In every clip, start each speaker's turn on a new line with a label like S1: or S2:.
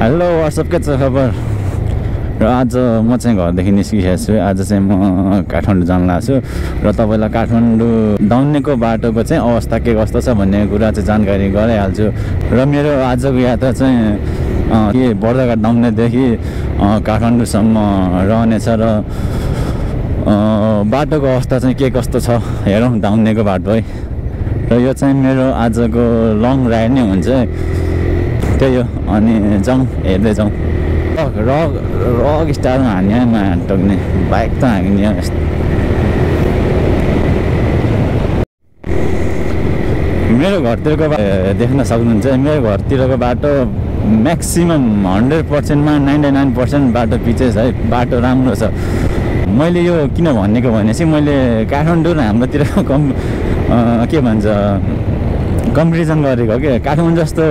S1: Hello what's up के छ खबर र आज म चाहिँ घरदेखि निस्किएको छु। आज चाहिँ म काठमाडौँ जान लाग्छु र तपाईलाई काठमाडौँ दाउनेको बाटोको चाहिँ अवस्था के कस्तो छ भन्ने कुरा चाहिँ जानकारी गराइहाल्छु। र मेरो आजको यात्रा चाहिँ के बर्दघाट दाउनेदेखि काठमाडौँसम्म रहनेछ र बाटोको अवस्था चाहिँ के कस्तो छ हेरौँ दाउनेको बाटो है। र यो चाहिँ मेरो आजको लङ राइड नै हुन्छ त्यही हो। अनि जाउँ हेर्दै जाउँ। रक स्टारमा हान्ने टक्ने बाइक त हान्ने मेरो घरतिरको देख्न सक्नुहुन्छ। मेरो घरतिरको बाटो म्याक्सिमम 100%मा 99% बाटो पिचे छ है। बाटो राम्रो छ। मैले यो किन भनेको भनेपछि मैले काठमाडौँ र हाम्रोतिर के भन्छ कम्पेरिजन गरेको के काठमाडौँ जस्तो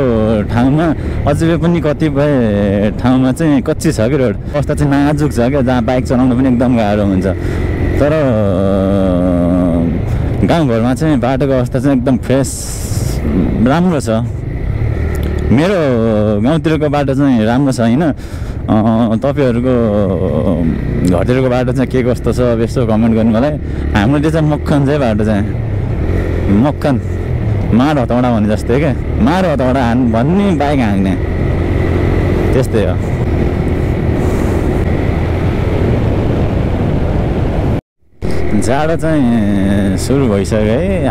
S1: ठाउँमा अझै पनि कतिपय ठाउँमा चाहिँ कच्ची छ कि रोड अवस्था चाहिँ नाजुक छ क्या, जहाँ बाइक चलाउनु पनि एकदम गाह्रो हुन्छ। तर गाउँघरमा चाहिँ बाटोको अवस्था चाहिँ एकदम फ्रेस राम्रो छ। मेरो गाउँतिरको बाटो चाहिँ राम्रो छैन। तपाईहरुको घरतिरको बाटो चाहिँ के कस्तो छ यसो कमेन्ट गर्नु मलाई। हाम्रो त्यो चाहिँ मक्खन चाहिँ बाटो चाहिँ मक्खन मार हतौडा भने जस्तै क्या, मार हतौडा भन्ने बाइक हाँक्ने त्यस्तै हो। जाडो चाहिँ सुरु भइसक्यो है।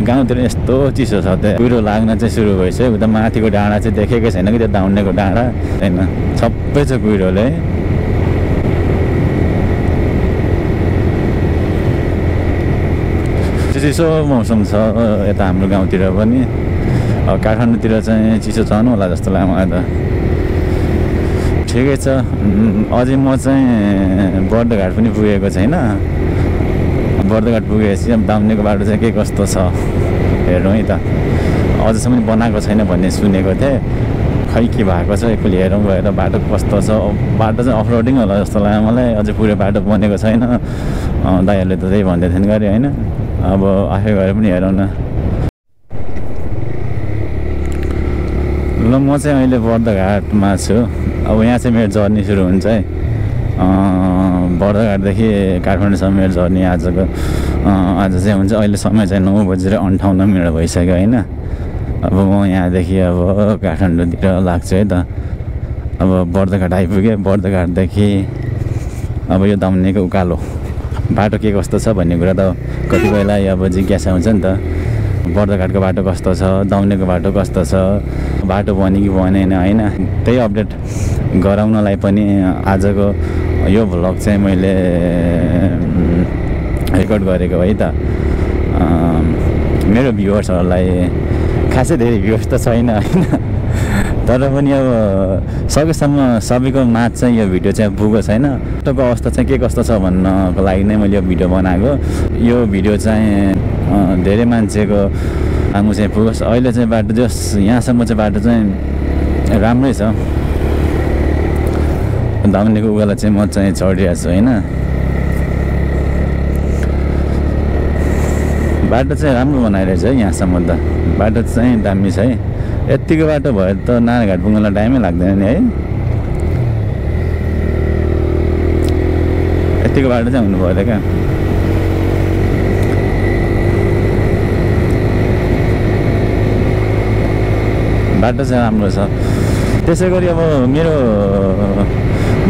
S1: गाउँतिर यस्तो चिसो छ त्यहाँ कुहिरो लाग्न चाहिँ सुरु भइसक्यो। उता माथिको डाँडा चाहिँ देखेकै छैन कि त्यो दाउनेको डाँडा होइन, सबै छ कुहिरोले। चिसो मौसम छ यता हाम्रो गाउँतिर पनि। काठमाडौँतिर चाहिँ चिसो छ होला जस्तो लाग्यो मलाई त। ठिकै छ। अझै म चाहिँ बर्दघाट पनि पुगेको छैन। बर्दघाट पुगेपछि दाउनेको बाटो चाहिँ के कस्तो छ हेरौँ है त। अझसम्म बनाएको छैन भन्ने सुनेको थिएँ, खै के भएको छ एकपल्ट हेरौँ गएर बाटो कस्तो छ। बाटो चाहिँ अफरोडिङ होला जस्तो लाग्यो मलाई। अझै पुरै बाटो बनेको छैन। दाइहरूले त त्यही भन्दै थिएन गरे होइन। अब आफै गएर पनि हेरौँ न। ल म चाहिँ अहिले बर्दघाटमा छु। अब यहाँ चाहिँ मेरो जर्नी सुरु हुन्छ है। बर्दघाटदेखि काठमाडौँसम्म मेरो जर्नी आजको आज चाहिँ हुन्छ। अहिले समय चाहिँ 9:58 भइसक्यो होइन। अब म यहाँदेखि अब काठमाडौँतिर लाग्छु है त। अब बर्दघाट आइपुगेँ। बर्दघाटदेखि अब यो दाउनेको उकालो बाटो के कस्तो छ भन्ने कुरा त कतिपयलाई अब जिज्ञासा हुन्छ नि त। बर्दघाटको बाटो कस्तो छ, दाउनेको बाटो कस्तो छ, बाटो बन्यो कि बनेन होइन। त्यही अपडेट गराउनलाई पनि आजको यो भ्लग चाहिँ मैले रेकर्ड गरेको है त। मेरो भ्युवर्सहरूलाई खासै धेरै भ्युवर्स त छैन होइन। तर पनि अब सकेसम्म सबैको माझ चाहिँ यो भिडियो चाहिँ पुगेको छैन। बाटोको अवस्था चाहिँ के कस्तो छ भन्नको लागि नै मैले यो भिडियो बनाएको। यो भिडियो चाहिँ धेरै मान्छेको आगो चाहिँ पुगोस्। अहिले चाहिँ बाटो जस यहाँसम्म चाहिँ बाटो चाहिँ राम्रै छ। दाउनेको उकालो चाहिँ म चाहिँ चढिरहेको छु होइन। बाटो चाहिँ राम्रो बनाइरहेछ है यहाँसम्म त। बाटो चाहिँ दामी छ है। यतिको बाटो भयो त नारायणघाट पुग्नलाई टाइमै लाग्दैन नि है। यतिको बाटो चाहिँ हुनुभयो त क्या। बाटो चाहिँ राम्रो छ। त्यसै गरी अब मेरो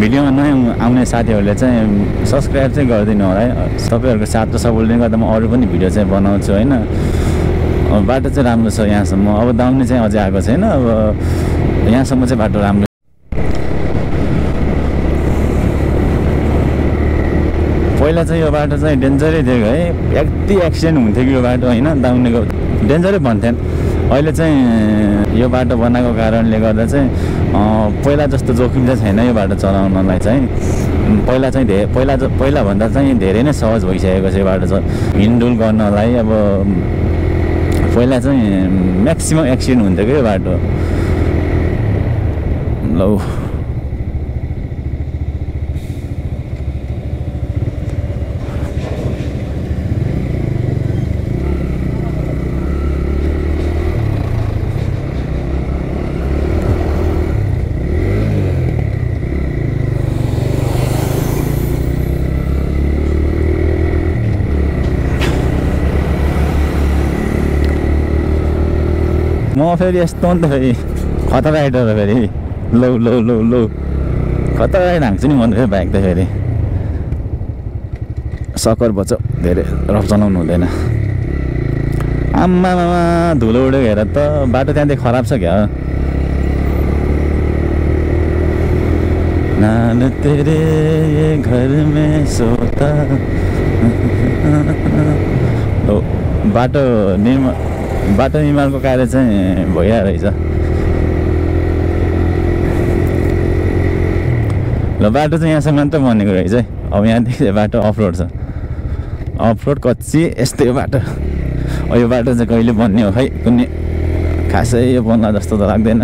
S1: भिडियोमा नयाँ आउने साथीहरूले चाहिँ सब्सक्राइब चाहिँ गरिदिनु होला है। तपाईँहरूको साथ र सपोर्टले गर्दा म अरू पनि भिडियो चाहिँ बनाउँछु होइन। बाटो चाहिँ राम्रो छ यहाँसम्म। अब दाउने चाहिँ अझै आएको छैन। अब यहाँसम्म चाहिँ बाटो राम्रो। पहिला चाहिँ यो बाटो चाहिँ डेन्जरै थियो है। यति एक्सिडेन्ट हुन्थ्यो कि यो बाटो होइन। दाउनेको डेन्जरै भन्थेन। अहिले चाहिँ यो बाटो बनाएको कारणले गर्दा चाहिँ पहिला जस्तो जोखिम चाहिँ छैन यो बाटो चलाउनलाई चाहिँ। पहिला चाहिँ पहिलाभन्दा चाहिँ धेरै नै सहज भइसकेको छ यो बाटो चाहिँ हिँडडुल गर्नलाई। अब पहिला चाहिँ म्याक्सिमम एक्सिडेन्ट हुन्थ्यो कि यो बाटो। लौ फेरि यस्तो नि त फेरि खतरा राइडर हो फेरि लौ लौ लौ लौ खतरा राइड हान्छु नि म त फेरि बाइक त फेरि सकर बच्चा धेरै रफ चलाउनु हुँदैन आम्मामा धुलो उडेको हेर त बाटो त्यहाँदेखि खराब छ क्या नाल तेरे ये घर में सोता बाटो निर्माणको कार्य चाहिँ भइरहेको रहेछ ल बाटो चाहिँ यहाँसम्म मात्र बनेको रहेछ है अब यहाँदेखि बाटो अफरोड छ अफरोड कच्ची यस्तै हो बाटो यो बाटो चाहिँ कहिले बन्ने हो खै कुनै खासै यो बन्ला जस्तो त लाग्दैन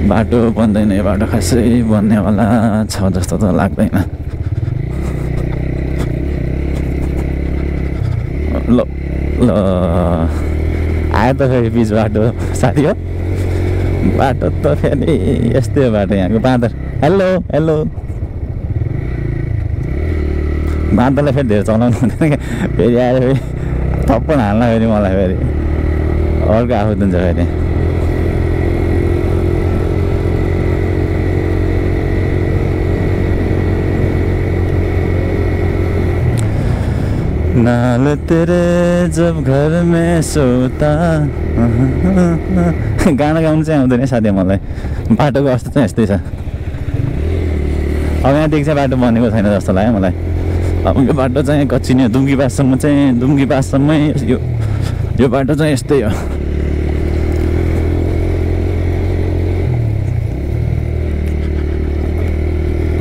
S1: बाटो बन्दैन यो बाटो खासै बन्नेवाला छ जस्तो त लाग्दैन ल ल आयो त फेरि बिच बाटो साथी हो बाटो त फेरि यस्तै हो बाटो यहाँको बाँदर हेलो हेलो बाँदरलाई फेरि धेरै चलाउनु हुँदैन क्या फेरि आएर फेरि थप्पड हाल्न फेरि मलाई फेरि अर्को आफू दिन्छ फेरि नाल तेरे जब घर में सोता गाना गाउनु चाहिँ आउँदैन साथी मलाई बाटोको अवस्था चाहिँ यस्तै छ अब यहाँदेखि चाहिँ बाटो बनेको छैन जस्तो लाग्यो मलाई अब यो बाटो चाहिँ कच्ची नै दुम्की पाससम्मै यो बाटो चाहिँ यस्तै हो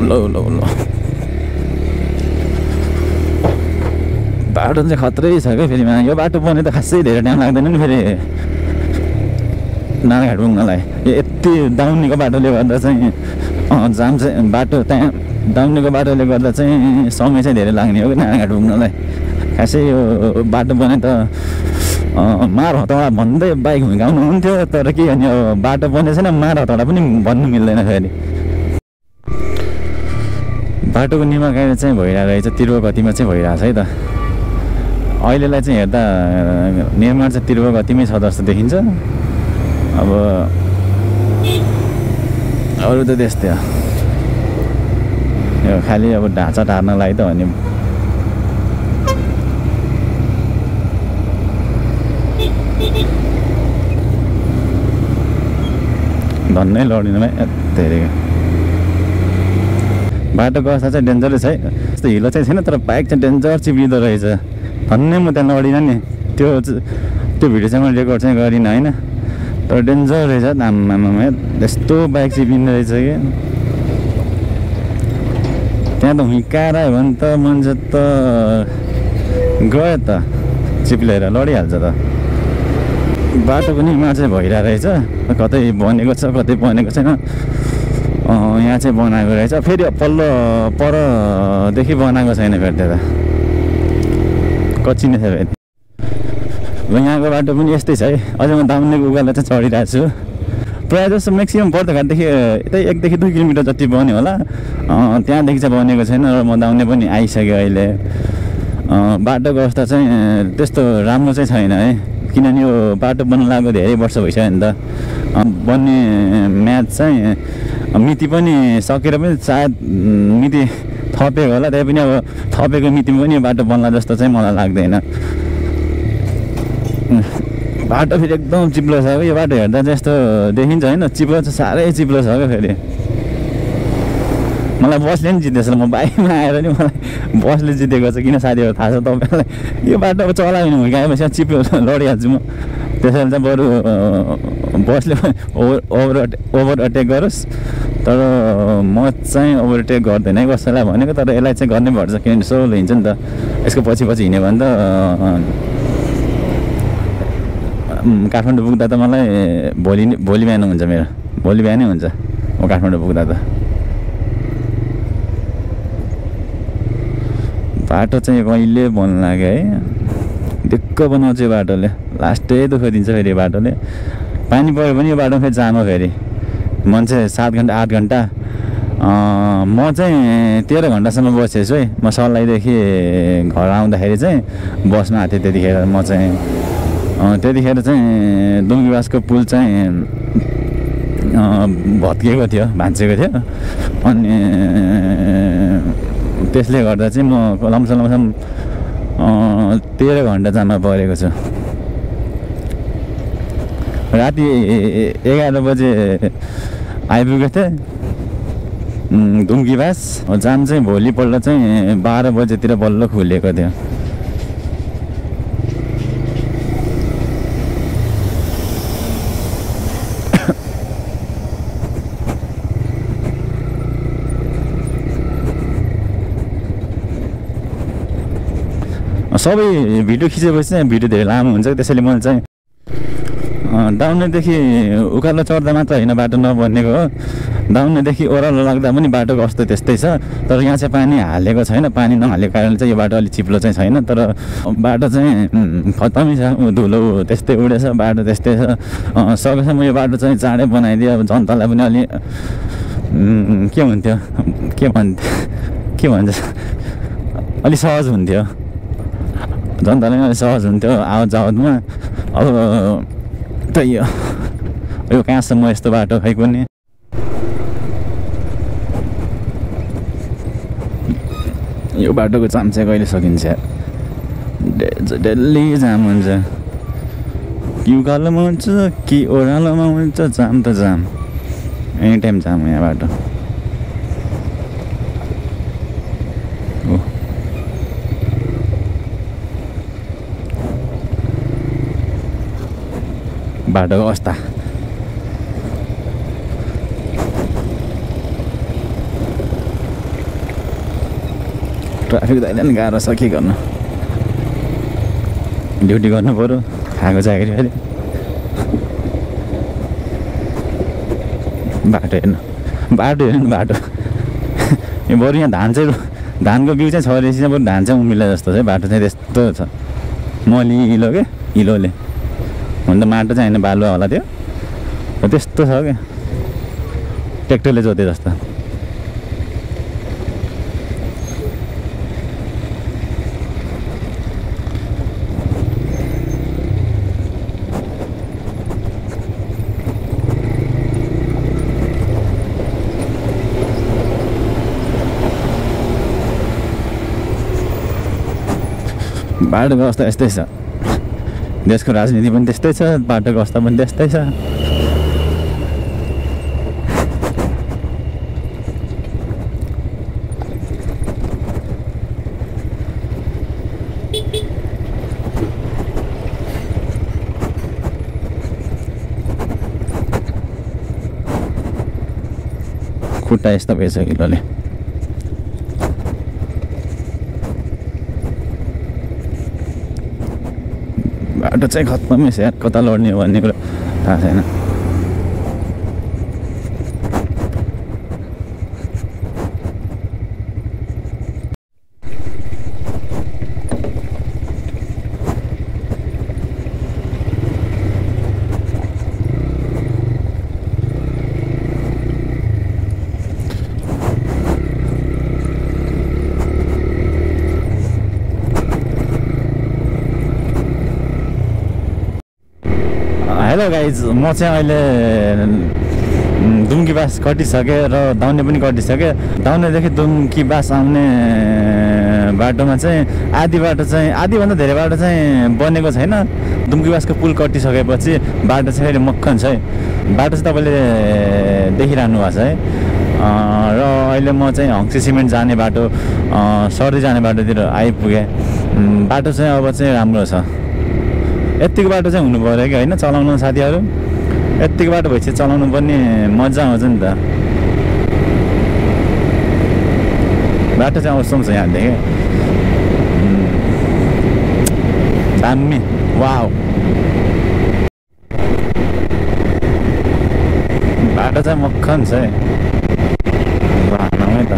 S1: लौ लौ लौ बाटो चाहिँ खत्रै छ क्या फेरि यो बाटो बन्ने त खासै धेरै टाइम लाग्दैन नि फेरि नारायणघाट पुग्नलाई यति दाउनीको बाटोले गर्दा चाहिँ जाम चाहिँ बाटो त्यहाँ दाउनीको बाटोले गर्दा चाहिँ समय चाहिँ धेरै लाग्ने हो कि नारायणघाट पुग्नलाई खासै यो बाटो बने त मार हतौडा भन्दै बाइक हुर्काउनु हुन्थ्यो तर के भने यो बाटो बने छैन मार हतौडा पनि भन्नु मिल्दैन फेरि बाटोको निर्माण कार्य चाहिँ भइरहेको रहेछ तिरुवा गतिमा चाहिँ भइरहेको छ है त अहिलेलाई चाहिँ हेर्दा निर्माण चाहिँ तिरुवा गतिमै छ जस्तो देखिन्छ अब अरू त त्यस्तै हो यो खालि अब ढाँचा टार्नलाई त भने धन्नै लडिनु धेरै बाटोको अवस्था चाहिँ डेन्जरै छ है त्यस्तो हिलो चाहिँ छैन तर बाइक चाहिँ डेन्जर चिप्लिँदो रहेछ धन्नै म त्यहाँ लडिनँ नि त्यो भिडियो चाहिँ मैले रेकर्ड चाहिँ गरिनँ होइन तर डेन्जर रहेछ आम्मामा त्यस्तो बाइक चिप्लिँदो रहेछ कि त्यहाँ त हुर्काएर आयो भने त मान्छे त गयो त चिप्लेर लडिहाल्छ त बाटो पनि निर्माण चाहिँ भइरहेको रहेछ कतै बनेको छ कतै बनेको छैन यहाँ चाहिँ बनाएको रहेछ फेरि पल्लो परदेखि बनाएको छैन फेरि त्यता कच्ची नै छ फेरि ल यहाँको बाटो पनि यस्तै छ है अझै म दाउनेको उकालो चाहिँ चढिरहेको छु प्रायः जस्तो म्याक्सिमम् बर्दघाटदेखि यतै 1 देखि 2 किलोमिटर जति बन्यो होला त्यहाँदेखि चाहिँ बनेको छैन र म दाउने पनि आइसक्यो अहिले बाटोको अवस्था चाहिँ त्यस्तो राम्रो चाहिँ छैन है किनभने यो बाटो बन्न लागेको धेरै वर्ष भइसक्यो नि त बन्ने म्याच चाहिँ मिति पनि सकेर पनि सायद मिति थपेको होला त्यही पनि अब थपेको मितिमा पनि यो बाटो बन्ला जस्तो चाहिँ मलाई लाग्दैन बाटो फेरि एकदम चिप्लो छ यो बाटो हेर्दा चाहिँ यस्तो देखिन्छ होइन चिप्लो चाहिँ साह्रै चिप्लो छ क्या फेरि मलाई बसले नि जितेछ म बाइकमा आएर नि मलाई बसले जितेको छ किन साथीहरू थाहा छ तपाईँलाई यो बाटो अब चलायो भने हुर्काएपछि चिप्लो लडिहाल्छु म त्यसैले चाहिँ बरु बसले ओभरटेक गरोस् तर म चाहिँ ओभरटेक गर्दैन है कसैलाई भनेको तर यसलाई चाहिँ गर्नै पर्छ किनभने सोलो हिँड्छ नि त यसको पछि हिँड्यो भने त काठमाडौँ पुग्दा त मलाई भोलि बिहान हुन्छ मेरो भोलि बिहानै हुन्छ म काठमाडौँ पुग्दा त बाटो चाहिँ कहिले बन्नु लाग्यो है दिक्क बनाउँछ यो बाटोले लास्टै दुःख दिन्छ फेरि यो बाटोले पानी पऱ्यो भने यो बाटोमा फेरि जाम हो फेरि मान्छे 7 घन्टा 8 घन्टा म चाहिँ 13 घन्टासम्म बसेछु है। म सल्लाइदेखि घर आउँदाखेरि चाहिँ बसमा आएको थिएँ। त्यतिखेर म चाहिँ त्यतिखेर चाहिँ दुम्कीवासको पुल चाहिँ भत्किएको थियो, भाँचिएको थियो। अनि त्यसले गर्दा चाहिँ म लमसम 13 घन्टा जाममा परेको छु। राति 11 बजे आइपुगेको थिएँ दुम्कीवास। जाम चाहिँ भोलिपल्ट चाहिँ 12 बजेतिर बल्ल खुलेको थियो। सबै भिडियो खिचेपछि चाहिँ भिडियो धेरै लामो हुन्छ, त्यसैले मैले चाहिँ दाउनेदेखि उकालो चढ्दा मात्र होइन बाटो नबनेको हो, दाउनेदेखि ओह्रालो लाग्दा पनि बाटोको अवस्था त्यस्तै छ। तर यहाँ चाहिँ पानी हालेको छैन। पानी नहालेको कारणले चाहिँ यो बाटो अलिक चिप्लो चाहिँ छैन, तर बाटो चाहिँ खतमै छ। धुलो त्यस्तै उडेछ, बाटो त्यस्तै छ। सकेसम्म यो बाटो चाहिँ चाँडै बनाइदियो, अब जनतालाई पनि अलि के हुन्थ्यो, के भन्छ अलि सहज हुन्थ्यो, जनतालाई पनि अलि सहज हुन्थ्यो आवत जावतमा। अब त्यही हो, यो कहाँसम्म यस्तो बाटो खै कुनै। यो बाटोको जाम चाहिँ कहिले सकिन्छ? डेली जाम हुन्छ, कि उकालोमा हुन्छ कि ओह्रालोमा हुन्छ, जाम त जाम, एनी टाइम जाम यहाँ बाटो। बाटोको अवस्था ट्राफिक दाइले पनि गाह्रो छ, के गर्नु, ड्युटी गर्नु पऱ्यो, खाएको चाकरी अहिले। बाटो हेर्नु बाटो यो बरु यहाँ धानको बिउ चाहिँ छरेपछि चाहिँ बरु धान चाहिँ उम्रिला जस्तो छ। बाटो चाहिँ त्यस्तो छ, मलिलो के हिलोले, हुन त माटो चाहिँ होइन बालुवा होला त्यो, त्यस्तो छ क्या, ट्र्याक्टरले जोते जस्तो। बाटोको अवस्था यस्तै छ, देशको राजनीति पनि त्यस्तै छ, बाटोको अवस्था पनि त्यस्तै छ। खुट्टा यस्तो भएछ हिलोले। बाटो चाहिँ खत्तमै छ यार, कता लड्ने हो भन्ने कुरा थाहा छैन। हेलो गाइज, म चाहिँ अहिले दुम्कीवास कटिसकेँ र दाउने पनि कटिसकेँ। दाउनेदेखि दुम्कीवास आउने बाटोमा चाहिँ आधीभन्दा धेरै बाटो चाहिँ बनेको छैन। दुम्कीवासको पुल कटिसकेपछि बाटो चाहिँ फेरि मक्खन छ है। बाटो चाहिँ तपाईँले देखिरहनु भएको छ है। र अहिले म चाहिँ हङ्सी सिमेन्ट जाने बाटो, सर्दी जाने बाटोतिर आइपुगेँ। बाटो चाहिँ अब चाहिँ राम्रो छ। यत्तिको बाटो चाहिँ हुनु पऱ्यो कि होइन, चलाउनु साथीहरू, यत्तिको बाटो भएपछि चलाउनु पनि मजा आउँछ नि त। बाटो चाहिँ अवश्य छ यहाँदेखि दामी, वाउ, बाटो चाहिँ मक्खन छ है, भनौँ त।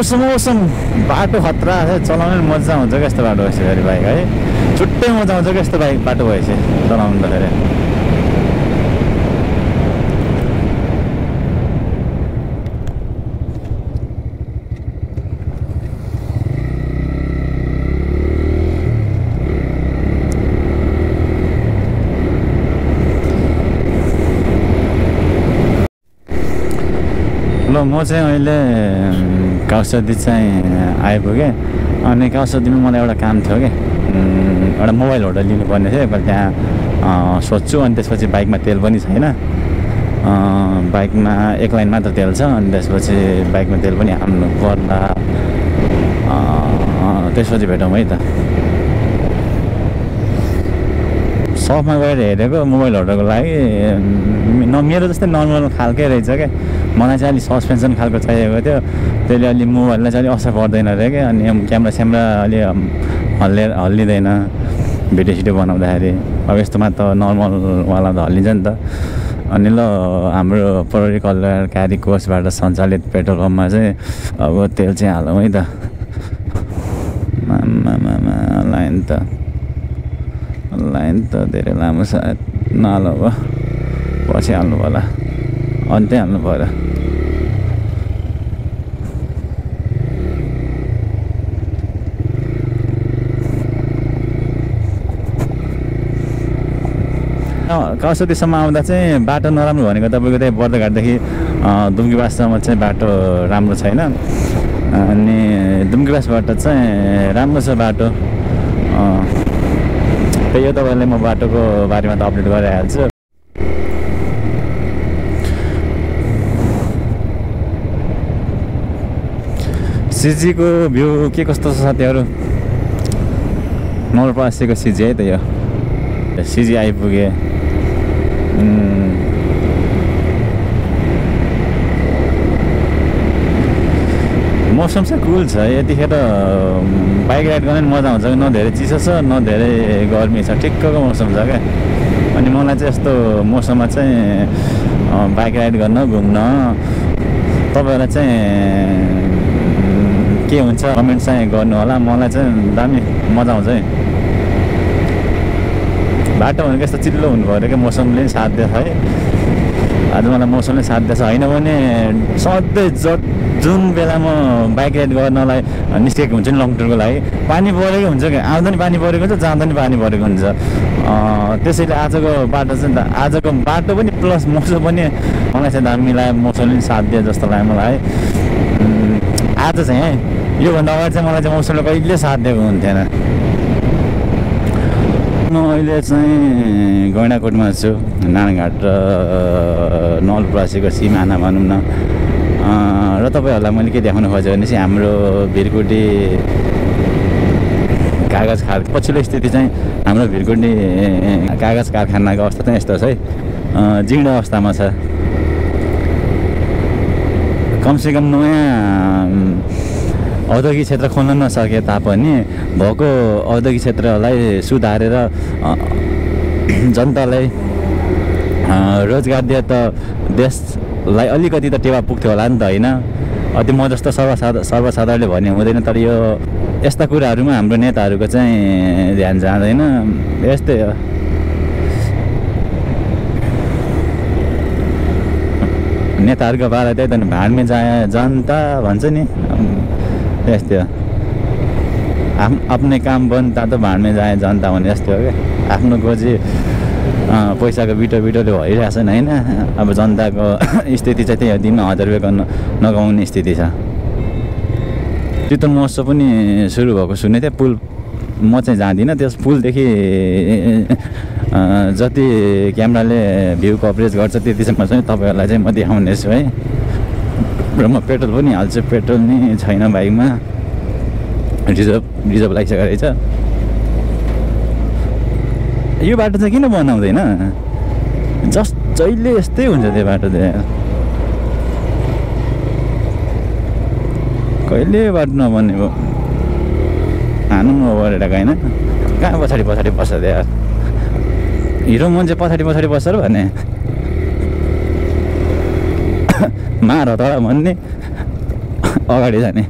S1: मौसम बाटो खतरा छ, चलाउनु मजा आउँछ क्या यस्तो बाटो भएपछि फेरि बाइक है, छुट्टै मजा आउँछ क्या यस्तो बाइक बाटो भएपछि चलाउनु त फेरि। ल म चाहिँ अहिले काउसदी चाहिँ आइपुगेँ। अनि काउसदीमा मलाई एउटा काम थियो कि, एउटा मोबाइल होल्डर लिनुपर्ने थियो। एकपल्ट त्यहाँ सोध्छु, अनि त्यसपछि बाइकमा तेल पनि छैन, बाइकमा एक लाइन मात्र तेल छ, अनि त्यसपछि बाइकमा तेल पनि हाल्नु पर्ला। त्यसपछि भेटौँ है त। सपमा गएर हेरेको मोबाइल होल्डरको लागि मेरो जस्तै नर्मल खालकै रहेछ क्या। मलाई चाहिँ अलिक सस्पेन्सन खालको चाहिएको थियो, त्यसले अलि मोबाइललाई चाहिँ अलिक असर पर्दैन रह्यो क्या। अनि क्यामेरा स्यामेरा अलि हल्लिँदैन भिडियो सिडियो बनाउँदाखेरि। अब यस्तोमा त नर्मलवाला त हल्लिन्छ नि त। अनि ल हाम्रो प्रहरी कल्याणकारी कोषबाट सञ्चालित पेट्रोल पम्पमा चाहिँ अब तेल चाहिँ हालौँ है त। लाइन त धेरै लामो सायद नहाल्नु भयो, पछि हाल्नु होला, अन्त्य हाल्नु पऱ्यो। काउसदीसम्म आउँदा चाहिँ बाटो नराम्रो भनेको तपाईँको त्यही बर्दघाटदेखि दुम्कीवाससम्म चाहिँ बाटो राम्रो छैन। अनि दुम्कीवासबाट चाहिँ राम्रो छ बाटो। त्यही हो, तपाईँलाई म बाटोको बारेमा त अपडेट गरिहाल्छु। सिजीको भ्यू के कस्तो छ साथीहरू? नवलपरासीको सिजी है त यो। सिजी आइपुगे। मौसम चाहिँ कुल छ यतिखेर। बाइक राइड गर्न मजा आउँछ, न धेरै चिसो छ न धेरै गर्मी छ, ठिक्कको मौसम छ क्या। अनि मलाई चाहिँ यस्तो मौसममा चाहिँ बाइक राइड गर्न घुम्न तपाईँहरूलाई चाहिँ के हुन्छ कमेन्ट चाहिँ गर्नु होला। मलाई चाहिँ दामी मजा आउँछ है। बाटो भनेको यस्तो चिल्लो हुनु पऱ्यो क्या, मौसमले साथ दिएछ है। आज मलाई मौसमले साथ दिएछ, होइन भने सधैँ जुन बेला म बाइक राइड गर्नलाई निस्केको हुन्छ नि लङ टुरको लागि, पानी परेको हुन्छ क्या। आउँदा नि पानी परेको हुन्छ, जाँदा नि पानी परेको हुन्छ। त्यसैले आजको बाटो चाहिँ आजको बाटो पनि प्लस मौसम पनि मलाई चाहिँ दामी लाग्यो, मौसमले साथ दिए जस्तो लाग्यो मलाई है। आज चाहिँ है योभन्दा अगाडि चाहिँ मलाई चाहिँ मौसमले कहिले साथ दिएको हुन्थेन। म अहिले चाहिँ गैँडाकोटमा छु, नारायणघाट र नवलपरासीको सिमाना भनौँ न। र तपाईँहरूलाई मैले के देखाउनु खोजेँ भने चाहिँ हाम्रो भिरकुटी कागज पछिल्लो स्थिति चाहिँ हाम्रो भिरकुटी कागज कारखानाको अवस्था चाहिँ यस्तो छ है, जीर्ण अवस्थामा छ। कमसेकम नयाँ औद्योगिक क्षेत्र खोल्न नसके तापनि भएको औद्योगिक क्षेत्रलाई सुधारेर जनतालाई रोजगार दिए त देशलाई अलिकति त टेवा पुग्थ्यो होला नि त, होइन? अति म जस्तो सर्वसाधारणले भन्ने हुँदैन। तर यो यस्ता कुराहरूमा हाम्रो नेताहरूको चाहिँ ध्यान जाँदैन। यस्तै हो। नेताहरूको पारा त्यही त भाँडमे जाए जनता भन्छ नि, यस्तै हो। आफ्नै काम बनता त भाँडमे जाए जनता भने जस्तै हो क्या। आफ्नो गोजी पैसाको बिटोले भइरहेछ नि, होइन? अब जनताको स्थिति चाहिँ त्यही हो, दिनमा 1000 रुपियाँ नगाउने स्थिति छ। चितवन महोत्सव पनि सुरु भएको सुनेको थिएँ। पुल म चाहिँ जाँदिनँ, त्यस पुलदेखि जति क्यामेराले भ्यू कभरेज गर्छ त्यतिसम्म चाहिँ तपाईँहरूलाई चाहिँ म देखाउनेछु है। र म पेट्रोल पनि हाल्छु, पेट्रोल नि छैन बाइकमा, रिजर्भ लागिसकेको रहेछ। यो बाटो चाहिँ किन बनाउँदैन? जहिले यस्तै हुन्छ त्यो बाटो चाहिँ, कहिले बाटो नबनेको। हानु ओभरहेको होइन, कहाँ पछाडि बस्छ त्यहाँ हिरो मान्छे पछाडि बस्छ र भने मार तर भन्ने अगाडि जाने।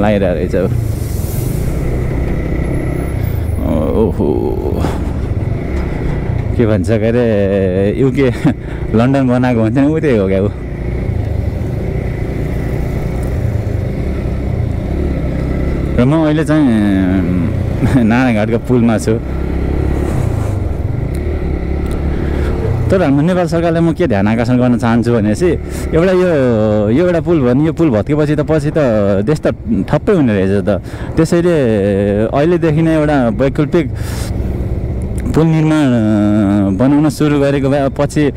S1: लागिरहेको रहेछ। ओहो के भन्छ के अरे युके लन्डन बनाएको हुन्छ नि उतै हो क्या ऊ। र म अहिले चाहिँ नारायणघाटको पुलमा छु। तर हाम्रो नेपाल सरकारले म के ध्यान आकर्षण गर्न चाहन्छु भनेपछि एउटा यो एउटा पुल भने यो पुल भत्केपछि त पछि त देश त ठप्पै हुने रहेछ त। त्यसैले अहिलेदेखि नै एउटा वैकल्पिक पुल निर्माण बनाउन सुरु गरेको भए पछि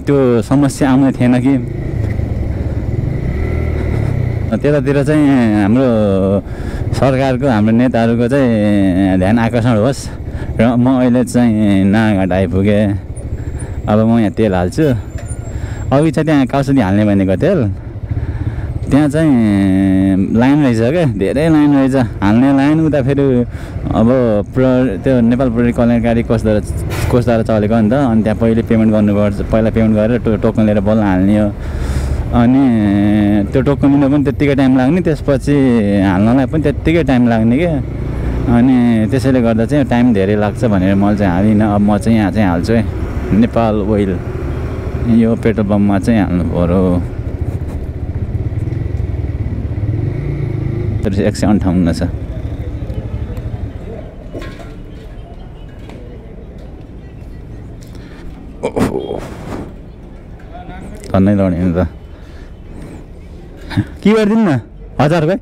S1: त्यो समस्या आउने थिएन कि। त्यतातिर चाहिँ हाम्रो सरकारको हाम्रो नेताहरूको चाहिँ ध्यान आकर्षण होस्। र म अहिले चाहिँ नारायणघाट आइपुगेँ। अब म यहाँ तेल हाल्छु। अघि चाहिँ त्यहाँ काउसुदी हाल्ने भनेको तेल त्यहाँ चाहिँ लाइन रहेछ क्या, धेरै लाइन रहेछ हाल्ने लाइन। उता फेरि अब त्यो नेपाल प्रहरी कल्याणकारी कोषद्वारा चलेको नि त। अनि त्यहाँ पहिले पेमेन्ट गर्नुपर्छ, पहिला पेमेन्ट गरेर टोकन लिएर बल्ल हाल्ने हो। अनि त्यो टोकन लिन पनि त्यत्तिकै टाइम लाग्ने, त्यसपछि हाल्नलाई पनि त्यत्तिकै टाइम लाग्ने क्या। अनि त्यसैले गर्दा चाहिँ टाइम धेरै लाग्छ भनेर मैले चाहिँ हालिनँ। अब म चाहिँ यहाँ चाहिँ हाल्छु है, नेपाल ओइल यो पेट्रोल पम्पमा चाहिँ हाल्नु पऱ्यो। 158 छ। धन्नै लड्ने नि त। के गरिदिनु न 1000 रुपियाँ।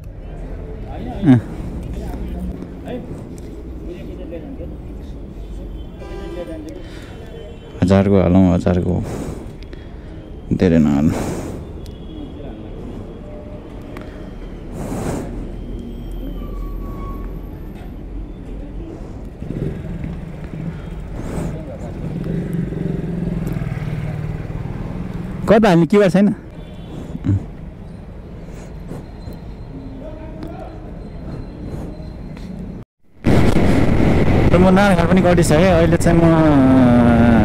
S1: 1000 को हालौँ, 1000 को धेरै नहाल्नु। कता हाल्ने के छैन। र म नारायणघाट पनि कटिसकेँ। अहिले चाहिँ म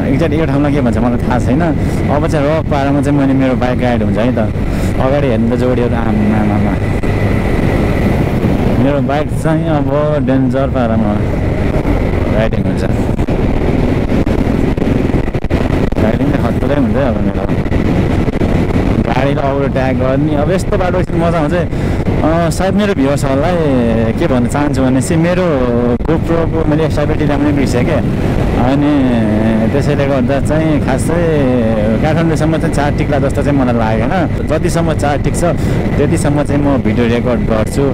S1: एक्ज्याक्ट यो ठाउँमा के भन्छ मलाई थाहा छैन। अब चाहिँ रक पारामा चाहिँ मैले मेरो बाइक राइड हुन्छ है त। अगाडि हेर्नु त जोडीहरू आमामा मेरो बाइक चाहिँ अब डेन्जर पारामा राइडिङ हुन्छ। राइडिङ चाहिँ खतरै हुन्छ अब मेरो गाडीलाई ओभरटेक गर्ने। अब यस्तो बाटो मजा आउँछ। सायद मेरो भ्युवर्सहरूलाई के भन्न चाहन्छु भनेपछि मेरो गोप्रोको मैले एक्स्ट्रा ल्याउनै बिर्सेँ। अनि त्यसैले गर्दा चाहिँ खासै काठमाडौँसम्म चाहिँ 4 टिक्ला जस्तो चाहिँ मलाई लागेन। जतिसम्म 4 टिक्छ त्यतिसम्म चाहिँ म भिडियो रेकर्ड गर्छु।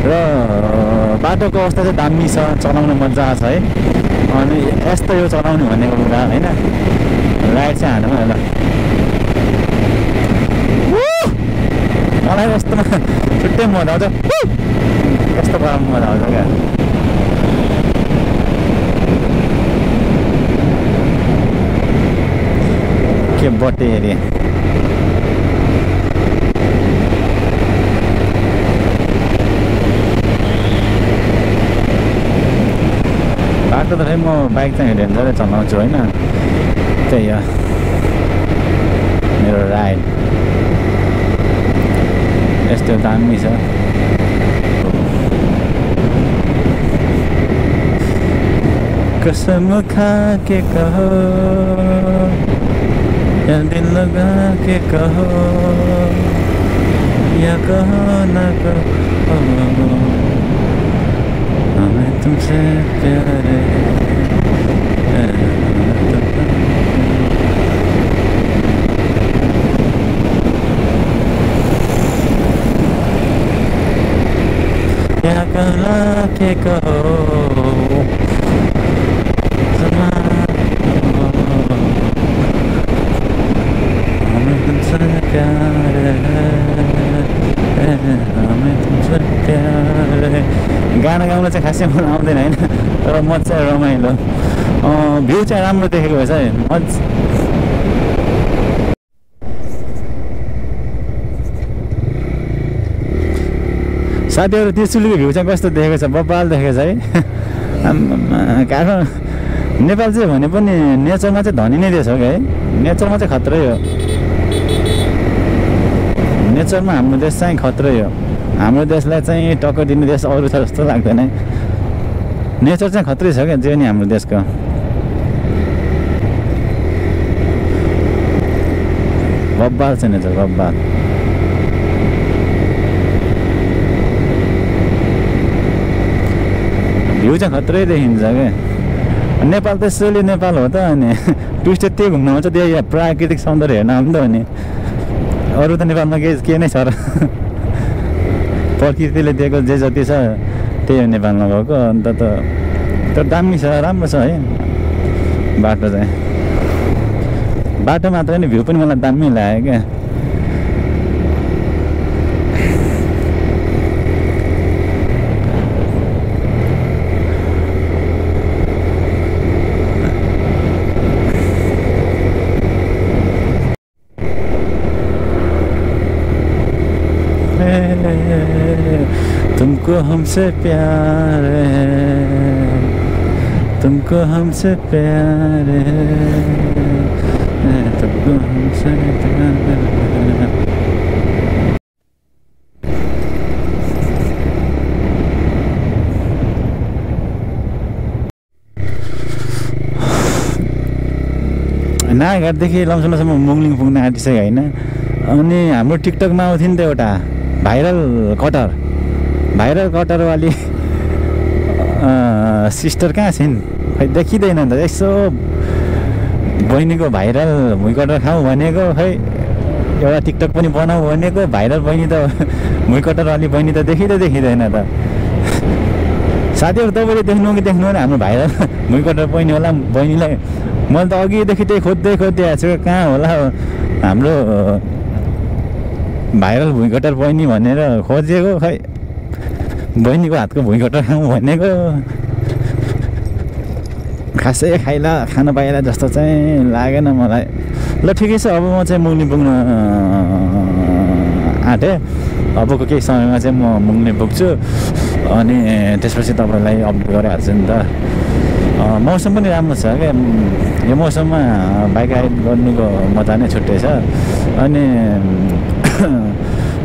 S1: र बाटोको अवस्था चाहिँ दामी छ, चलाउन मजा छ है। अनि यस्तो यो चलाउनु भनेको कुरा होइन। राइड चाहिँ हान्नु होला। मलाई यस्तोमा छुट्टै मजा आउँछ। यस्तो पारामा मजा आउँछ क्या। के बटे एरिया बाटो त खै म बाइक चाहिँ डेन्जरै चलाउँछु होइन। त्यही हो मेरो राइड। यस्तो दामी छ। कसम खा के कहो या दिल लगा के कहो या कहो ना कहो हमें तुमसे प्यार है। या कहला के कहो हमें तुमसे प्यार है, हमें तुमसे प्यार है। गाना गाउन चाहिँ खासै मलाई आउँदैन होइन। तर मजा रमाइलो। भ्यू चाहिँ राम्रो देखेको भएछ है। साथीहरू त्रिशुलीको भ्यू चाहिँ कस्तो देखेको छ, बब्बाल देखेको छ है। काठमाडौँ नेपाल चाहिँ भने पनि नेचरमा चाहिँ धनी नै देश हो क्या है। नेचरमा चाहिँ खत्रै हो। नेचरमा हाम्रो देश चाहिँ खत्रै हो। हाम्रो देशलाई चाहिँ टक्कर दिने देश अरू छ जस्तो लाग्दैन। नेचर चाहिँ खत्रै छ क्या जे नि हाम्रो देशको। बब्बाल छ नेचर, बब्बाल। भ्यू चाहिँ खत्रै देखिन्छ क्या। नेपाल त्यसैले नेपाल हो त। अनि टुरिस्ट त्यही घुम्न आउँछ, त्यही प्राकृतिक सौन्दर्य हेर्न आउँछ नि। अरू त नेपालमा के नै छ र। प्रकृतिले दिएको जे जति छ त्यही हो नेपालमा भएको। अन्त त तर दामी छ, राम्रो छ है बाटो चाहिँ। बाटो मात्र नि, भ्यू पनि मलाई दामी लाग्यो क्या। तुमको हमसे प्यार है, तुमको हमसे प्यार है, तुमको हमसे प्यार है। नाघाटदेखि लमसम्म मुङलिङ पुग्न आँटिसक्यो होइन। अनि हाम्रो टिकटकमा आउँथ्यो नि त एउटा भाइरल कटरवाली सिस्टर कहाँ छिन् खै देखिँदैन नि त। यसो बहिनीको भाइरल भुइँकटर खाउँ भनेको, खै एउटा टिकटक पनि बनाऊ भनेको, भाइरल बहिनी त भुइँकटरवाली बहिनी त देखिँदैन त। साथीहरू तपाईँले देख्नु कि देख्नु भने हाम्रो भाइरल भुइँकटर बहिनी होला बहिनीलाई। मैले त अघिदेखि त्यही खोज्दै आएको छु कहाँ होला हाम्रो भाइरल भुइँकटर बहिनी भनेर खोजेको, खै बहिनीको हातको भुइँकटर खाउँ भनेको। खासै खान पाइला जस्तो चाहिँ लागेन मलाई। ल ठिकै छ, अब म चाहिँ मुङलिङ पुग्न आँटेँ। अबको केही समयमा चाहिँ म मुङलिङ पुग्छु। अनि त्यसपछि तपाईँलाई अपडेट गरिहाल्छु नि त। मौसम पनि राम्रो छ क्या। यो मौसममा बाइक राइड गर्नुको मजा नै छुट्टै छ। अनि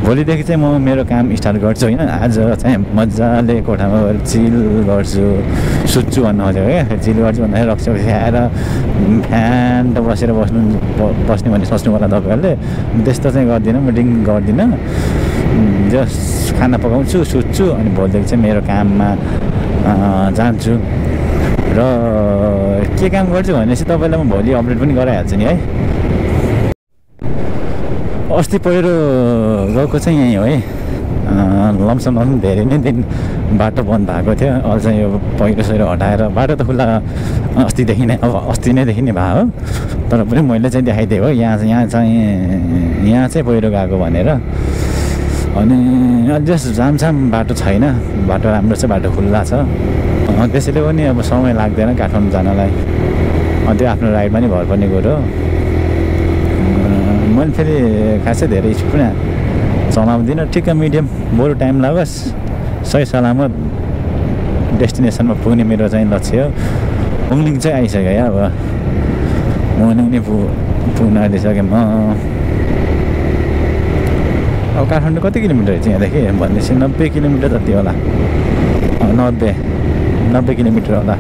S1: भोलिदेखि चाहिँ म मेरो काम स्टार्ट गर्छु होइन। आज चाहिँ मजाले कोठामा गएर चिल गर्छु, सुत्छु भन्नु खोजेको क्या। चिल गर्छु भन्दाखेरि रक्सी खाएर फ्यान त बसेर बस्ने भन्ने सोच्नु होला तपाईँहरूले। त्यस्तो चाहिँ गर्दिनँ, म ड्रिङ्क गर्दिनँ। जस्ट खाना पकाउँछु, सुत्छु, अनि भोलिदेखि चाहिँ मेरो काममा जान्छु। र के काम गर्छु भनेपछि तपाईँलाई म भोलि अपडेट पनि गराइहाल्छु नि है। अस्ति पहिरो गएको चाहिँ यहीँ हो है। लमसम धेरै नै दिन बाटो बन्द भएको थियो। अहिले चाहिँ यो पहिरो सहिरो हटाएर बाटो त खुल्ला अस्तिदेखि नै, अब अस्ति नैदेखि नै भयो। तर पनि मैले चाहिँ देखाइदिएँ हो यहाँ चाहिँ पहिरो गएको भनेर। अनि जस्ट जामसाम बाटो छैन, बाटो राम्रो छ, बाटो खुल्ला छ। त्यसैले पनि अब समय लाग्दैन काठमाडौँ जानलाई। त्यो आफ्नो राइडमा नि भर पर्ने कुरो। मैले फेरि खासै धेरै स्पिड पनि चलाउँदिनँ, ठिक्क मिडियम, बरु टाइम लागोस्, सही सलामत डेस्टिनेसनमा पुग्ने मेरो चाहिँ लक्ष्य हो। मुङलिङ चाहिँ आइसक्यो या, अब मुङलिङ नै पुग्न आइसकेँ म। अब काठमाडौँ कति किलोमिटर चाहिँ यहाँदेखि भनेपछि 90 किलोमिटर जति होला। 90 किलोमिटर होला।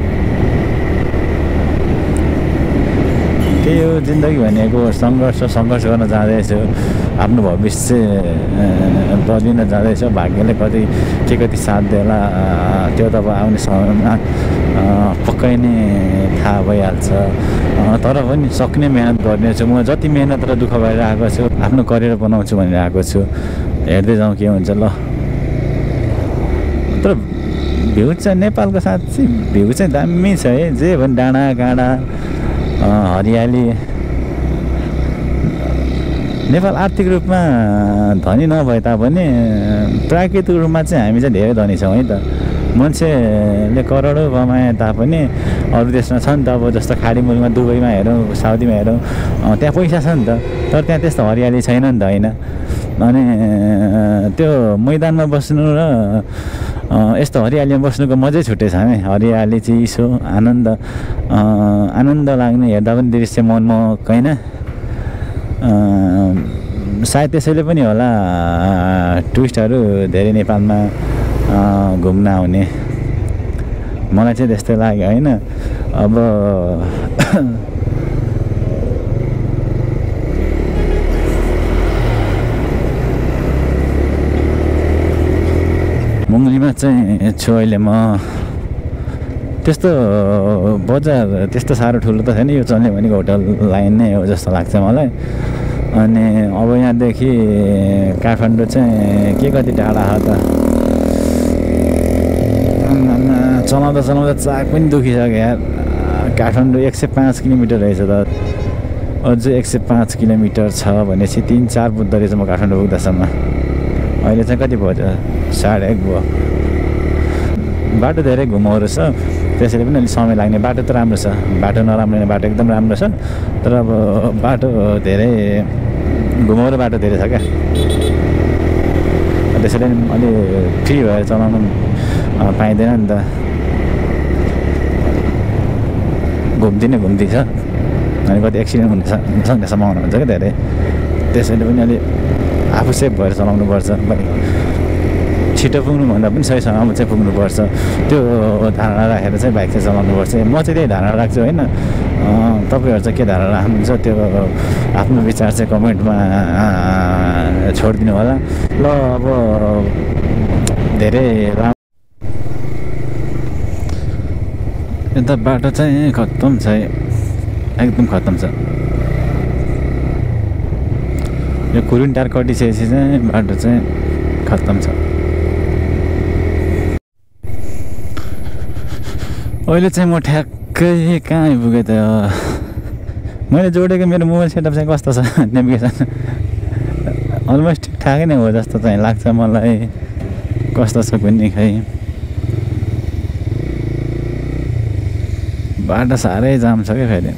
S1: त्यही हो जिन्दगी भनेको, सङ्घर्ष गर्न जाँदैछु। आफ्नो भविष्य बनिन जाँदैछ। भाग्यले कति साथ देला त्यो त अब आउने समयमा पक्कै नै थाहा भइहाल्छ। तर पनि सक्ने मेहनत गर्नेछु म। जति मेहनत र दुःख गरिरहेको छु, आफ्नो करियर बनाउँछु भनिरहेको छु। हेर्दै जाउँ के हुन्छ ल। तर भ्यू चाहिँ नेपालको साँच्चै भ्यू चाहिँ दामी छ है। जे भने डाँडा काँडा हरियाली। नेपाल आर्थिक रूपमा धनी नभए तापनि प्राकृतिक रूपमा चाहिँ हामी चाहिँ धेरै धनी छौँ है त। मान्छेले करोडौँ कमाए तापनि अरू देशमा छ नि त। अब जस्तो खाडी मुलुकमा दुबईमा हेरौँ, साउदीमा हेरौँ, त्यहाँ पैसा छ नि त। तर त्यहाँ त्यस्तो हरियाली छैन नि त होइन। अनि त्यो मैदानमा बस्नु र यस्तो हरियालीमा बस्नुको मजै छुट्टै छ है। हरियाली चिसो आनन्द लाग्ने, हेर्दा पनि दृश्य मनमोहक होइन। सायद त्यसैले पनि होला टुरिस्टहरू धेरै नेपालमा घुम्न आउने मलाई चाहिँ त्यस्तै लाग्यो होइन। अब मुङ्गलीमा चाहिँ छु अहिले म। त्यस्तो बजार त्यस्तो साह्रो ठुलो त छैन, यो चल्ने भनेको होटल लाइन नै हो जस्तो लाग्छ मलाई। अनि अब यहाँदेखि काठमाडौँ चाहिँ के कति टाढा हो त, चलाउँदा चलाउँदा चाक पनि दुखिसक्यो यार। काठमाडौँ 105 किलोमिटर रहेछ त, अझै 105 किलोमिटर छ भनेपछि 3-4 बुझ्दो रहेछ म काठमाडौँ पुग्दासम्म। अहिले चाहिँ कति भयो, 1:30 भयो। बाटो धेरै घुमाउरो छ, त्यसैले पनि अलिक समय लाग्ने। बाटो त राम्रो छ, बाटो नराम्रो होइन, बाटो एकदम राम्रो छ। तर अब बाटो धेरै घुमाउरो बाटो धेरै छ क्या, त्यसैले अलि फ्री भएर चलाउनु पाइँदैन नि त। घुम्दिन्छ अनि कति एक्सिडेन्ट हुने सक्ने सम्भावना हुन्छ क्या धेरै, त्यसैले पनि अलि आफू सेफ भएर चलाउनुपर्छ। छिटो पुग्नुभन्दा पनि सही समयमा चाहिँ पुग्नुपर्छ, त्यो धारणा राखेर चाहिँ बाइक चाहिँ चलाउनुपर्छ। म चाहिँ त्यही धारणा राख्छु होइन। तपाईँहरू चाहिँ के धारणा राख्नुहुन्छ त्यो आफ्नो विचार चाहिँ कमेन्टमा छोडिदिनु होला। ल अब धेरै यता बाटो चाहिँ खत्तम छ, एकदम खत्तम छ। यो कुरुन्टार कटिसकेपछि चाहिँ बाटो चाहिँ खत्तम छ। अहिले चाहिँ म ठ्याक्कै कहाँ आइपुगेँ त। मैले जोडेको मेरो मोबाइल सेटअप चाहिँ कस्तो छ, नेभिगेसन अलमोस्ट ठिकठाकै नै हो जस्तो चाहिँ लाग्छ मलाई। कस्तो छ कुन्नी खै, बाटो साह्रै जाम छ क्या फेरि।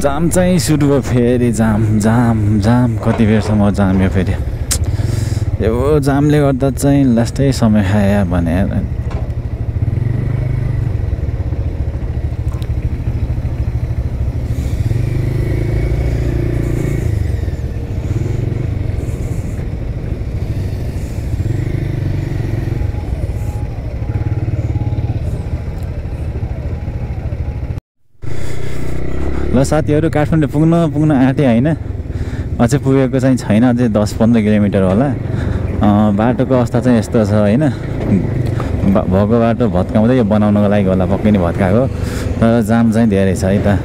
S1: जाम चाहिँ सुरु भयो फेरि, जाम कति बेरसम्म जाम यो फेरि। यो जामले गर्दा चाहिँ लास्टै समय खायो भने। ल साथीहरू, काठमाडौँ पुग्न आँटेँ होइन, अझै पुगेको चाहिँ छैन, अझै 10-15 किलोमिटर होला। बाटोको अवस्था चाहिँ यस्तो छ होइन, भएको बाटो भत्काउँदै यो बनाउनको लागि होला, पक्कै नै भत्काएको। तर जाम चाहिँ धेरै छ है त।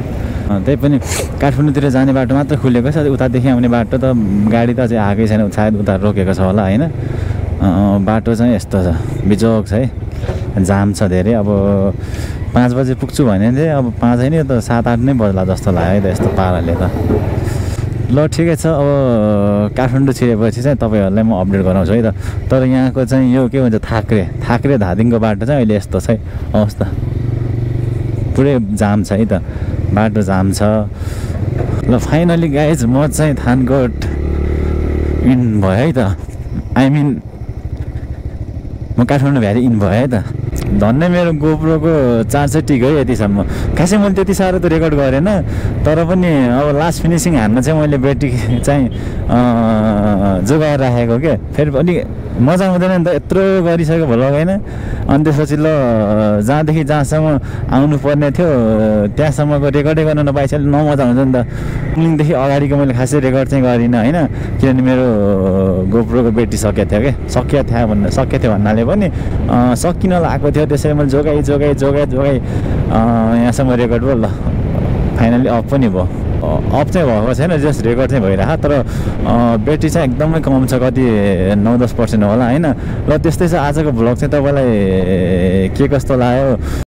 S1: त्यही पनि काठमाडौँतिर जाने बाटो मात्र खुलेको छ, उतादेखि आउने बाटो त गाडी त अझै आएकै छैन, सायद उता रोकेको छ होला होइन। बाटो चाहिँ यस्तो छ, बिजोग छ है, जाम छ धेरै। अब 5 बजे पुग्छु भने थिएँ, अब 5 होइन त 7-8 नै बज्ला जस्तो लाग्यो है त यस्तो पाराले त। ल ठिकै छ, अब काठमाडौँ छिरेपछि चाहिँ तपाईँहरूलाई म अपडेट गराउँछु है त। तर यहाँको चाहिँ यो के भन्छ, थाक्रे धादिङको बाटो चाहिँ अहिले यस्तो छ है अवस्था, पुरै जाम छ है त, बाटो जाम छ। ल फाइनली गाइज म चाहिँ थानकोट इन भयो है त, आई मिन म काठमाडौँ भ्याली इन भयो है त। धन्य मेरो गोप्रोको चार्ज चाहिँ ठिक है यतिसम्म। खासै मैले त्यति साह्रो त रेकर्ड गरेन, तर पनि अब लास्ट फिनिसिङ हान्न चाहिँ मैले ब्याट्री चाहिँ जोगाएर राखेको क्या। फेरि अलिक मजा आउँदैन नि त, यत्रो गरिसक्यो भोलि होइन। अनि त्यसपछि ल जहाँदेखि जहाँसम्म आउनुपर्ने थियो त्यहाँसम्मको रेकर्डै गर्न नपाइसक्यो, नमजा हुन्छ नि त। पुलिङदेखि अगाडिको मैले खासै रेकर्ड चाहिँ गरिनँ होइन, किनभने मेरो गोप्रोको ब्याट्री सकिएको थियो भन्नाले पनि सकिन लागेको थियो। त्यसैले मैले जोगाइ यहाँसम्म रेकर्ड भयो। ल फाइनली अफ पनि भयो, अफ चाहिँ भएको छैन, जस्ट रेकर्ड चाहिँ भइरहेको। तर ब्याट्री चाहिँ एकदमै कम छ, कति 9-10% होला होइन। ल त्यस्तै छ आजको भ्लग चाहिँ। तपाईँलाई के कस्तो लाग्यो